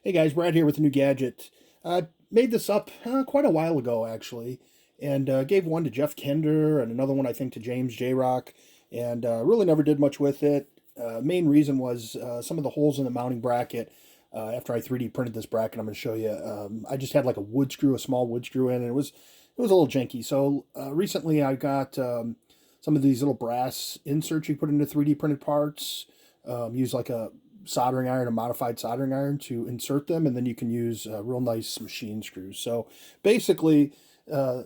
Hey guys, Brad here with a new gadget. I made this up quite a while ago actually, and gave one to Jeff Kender and another one I think to James JROK, and really never did much with it. Main reason was some of the holes in the mounting bracket. After I 3D printed this bracket, I'm going to show you. I just had like a wood screw, a small wood screw in, and it was a little janky. So recently I got some of these little brass inserts you put into 3D printed parts. Use like a soldering iron, a modified soldering iron to insert them, and then you can use real nice machine screws. So basically, uh,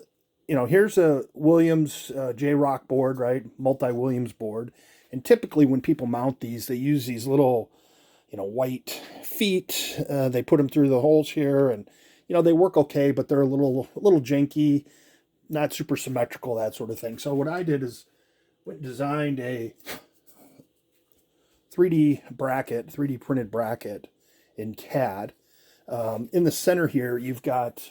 here's a Williams JROK board, right? Multi-Williams board. And typically when people mount these, they use these little, white feet. They put them through the holes here, and they work okay, but they're a little janky, not super symmetrical, that sort of thing. So what I did is went and designed a 3D printed bracket in CAD. In the center here, you've got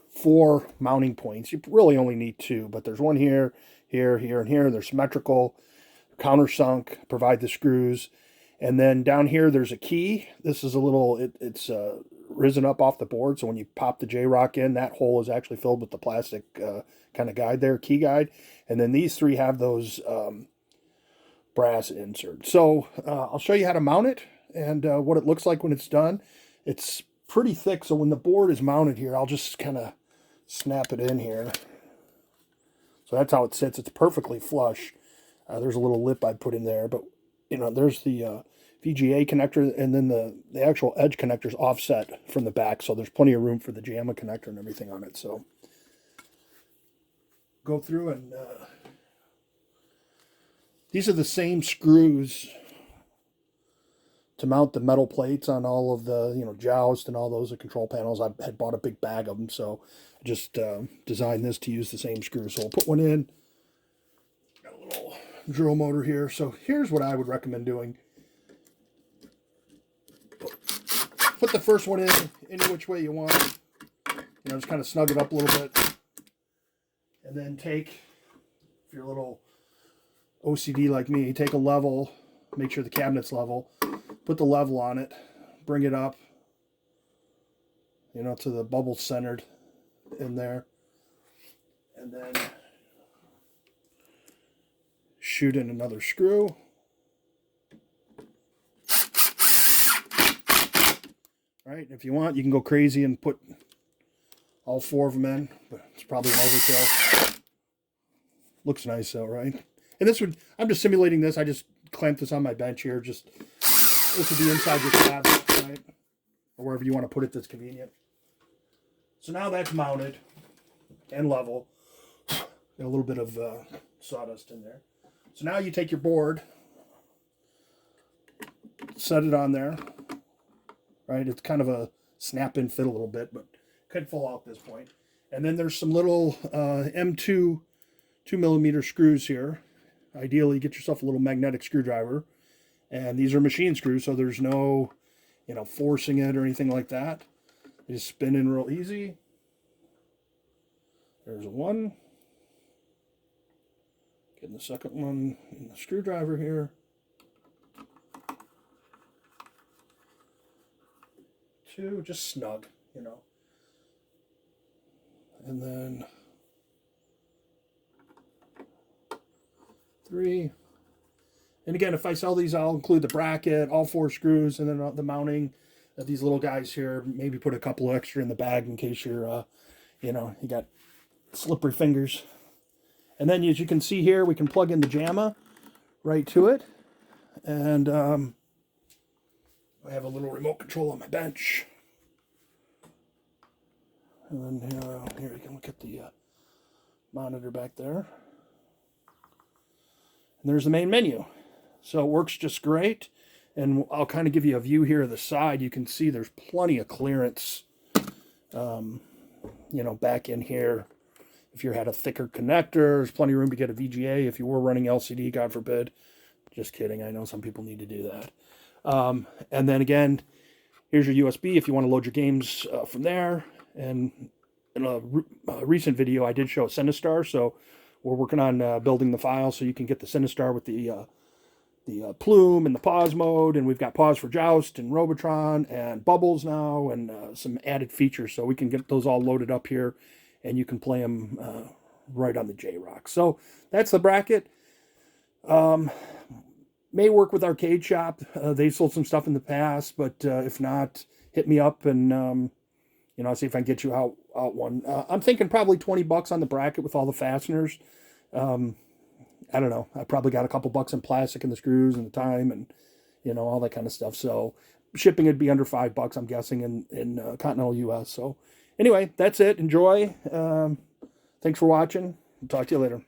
four mounting points. You really only need two, but there's one here, here, here, and here. They're symmetrical, countersunk, provide the screws. And then down here, there's a key. This is a little, it's risen up off the board. So when you pop the JROK in, that hole is actually filled with the plastic kind of guide there, key guide. And then these three have those brass insert. So I'll show you how to mount it and what it looks like when it's done. It's pretty thick, so when the board is mounted here, I'll just kind of snap it in here. So that's how it sits. It's perfectly flush. There's a little lip I put in there, but there's the VGA connector, and then the actual edge connector is offset from the back, so there's plenty of room for the JAMA connector and everything on it. So go through and these are the same screws to mount the metal plates on all of the, joust and all those control panels. I had bought a big bag of them, so I just designed this to use the same screws. So we'll put one in. Got a little drill motor here. So here's what I would recommend doing. Put the first one in any which way you want. Just kind of snug it up a little bit. And then take, if you're a little OCD like me, take a level, make sure the cabinet's level, put the level on it, bring it up, to the bubble centered in there, and then shoot in another screw. All right, if you want, you can go crazy and put all four of them in, but it's probably an overkill. Looks nice though, right? And I'm just simulating this. I just clamped this on my bench here. This would be inside your cabinet, right? Or wherever you want to put it that's convenient. So now that's mounted and level. Got a little bit of sawdust in there. So now you take your board, set it on there, right? It's kind of a snap-in fit a little bit, but could fall out at this point. And then there's some little M2 2mm screws here. Ideally, get yourself a little magnetic screwdriver. And these are machine screws, so there's no, forcing it or anything like that. They just spin in real easy. There's one. Getting the second one in the screwdriver here. Two, just snug, And then three. And again, if I sell these, I'll include the bracket, all four screws, and then the mounting of these little guys here. Maybe put a couple extra in the bag in case you're, you got slippery fingers. And then as you can see here, we can plug in the JAMA right to it. And I have a little remote control on my bench. And then here you can look at the monitor back there. And there's the main menu. So it works just great. And I'll kind of give you a view here of the side. You can see there's plenty of clearance, back in here. If you had a thicker connector, there's plenty of room to get a VGA. If you were running LCD, God forbid. Just kidding. I know some people need to do that. And then again, here's your USB if you want to load your games from there. And in a recent video, I did show a Sinistar. So we're working on building the file so you can get the Sinistar with the plume and the pause mode, and we've got pause for joust and Robotron and bubbles now, and some added features, so we can get those all loaded up here, and you can play them right on the JROK. So that's the bracket. May work with Arcade Shop. They've sold some stuff in the past, but if not, hit me up, and I'll see if I can get you out one. I'm thinking probably $20 on the bracket with all the fasteners. I don't know. I probably got a couple bucks in plastic and the screws and the time and, all that kind of stuff. So shipping would be under $5, I'm guessing, in continental U.S. So anyway, that's it. Enjoy. Thanks for watching. Talk to you later.